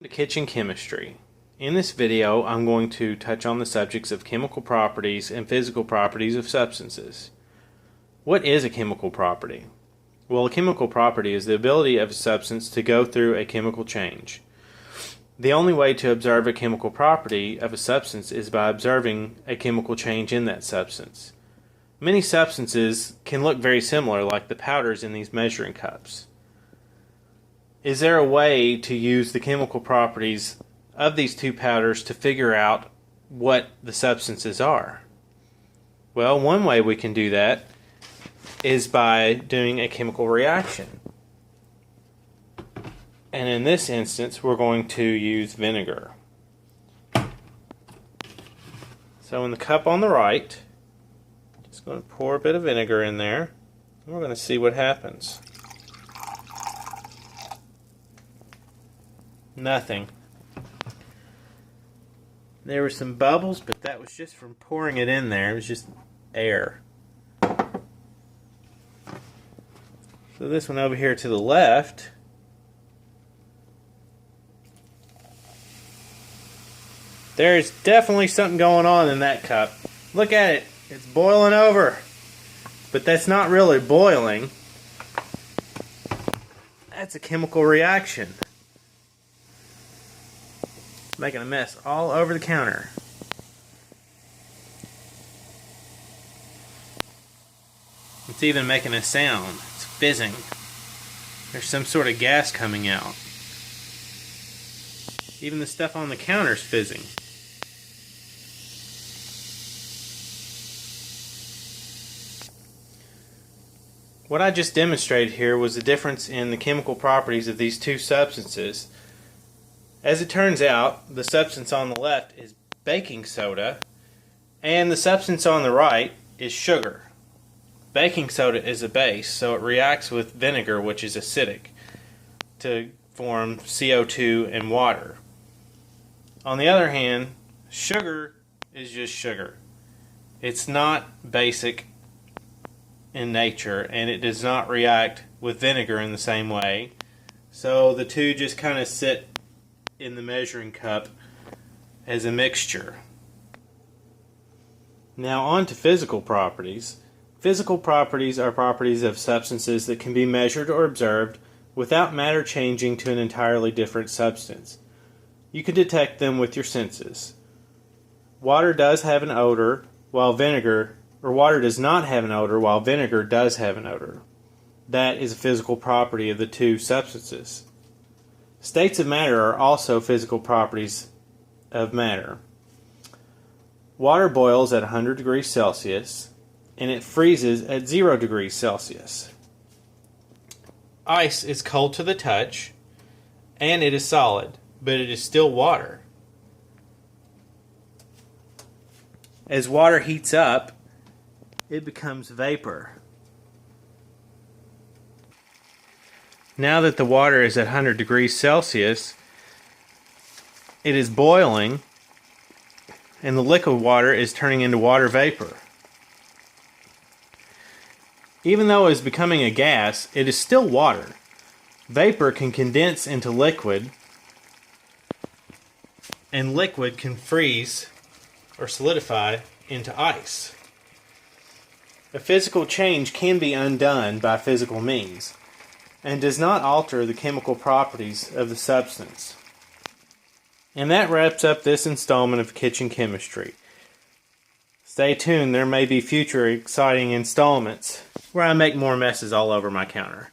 To kitchen chemistry. In this video, I'm going to touch on the subjects of chemical properties and physical properties of substances. What is a chemical property? Well, a chemical property is the ability of a substance to go through a chemical change. The only way to observe a chemical property of a substance is by observing a chemical change in that substance. Many substances can look very similar, like the powders in these measuring cups. Is there a way to use the chemical properties of these two powders to figure out what the substances are? Well, one way we can do that is by doing a chemical reaction. And in this instance, we're going to use vinegar. So in the cup on the right, just going to pour a bit of vinegar in there, and we're going to see what happens. Nothing. There were some bubbles, but that was just from pouring it in there. It was just air. So this one over here to the left, there is definitely something going on in that cup. Look at it. It's boiling over. But that's not really boiling. That's a chemical reaction. Making a mess all over the counter. It's even making a sound. It's fizzing. There's some sort of gas coming out. Even the stuff on the counter is fizzing. What I just demonstrated here was the difference in the chemical properties of these two substances. As it turns out, the substance on the left is baking soda, and the substance on the right is sugar. Baking soda is a base, so it reacts with vinegar, which is acidic, to form CO2 and water. On the other hand, sugar is just sugar. It's not basic in nature, and it does not react with vinegar in the same way. So the two just kind of sit in the measuring cup as a mixture. Now on to physical properties. Physical properties are properties of substances that can be measured or observed without matter changing to an entirely different substance. You can detect them with your senses. Water does have an odor, while water does not have an odor, while vinegar does have an odor. That is a physical property of the two substances. States of matter are also physical properties of matter. Water boils at 100 degrees Celsius and it freezes at 0 degrees Celsius. Ice is cold to the touch and it is solid, but it is still water. As water heats up, it becomes vapor. Now that the water is at 100 degrees Celsius, it is boiling and the liquid water is turning into water vapor. Even though it is becoming a gas, it is still water. Vapor can condense into liquid, and liquid can freeze or solidify into ice. A physical change can be undone by physical means, and does not alter the chemical properties of the substance. And that wraps up this installment of Kitchen Chemistry. Stay tuned, there may be future exciting installments where I make more messes all over my counter.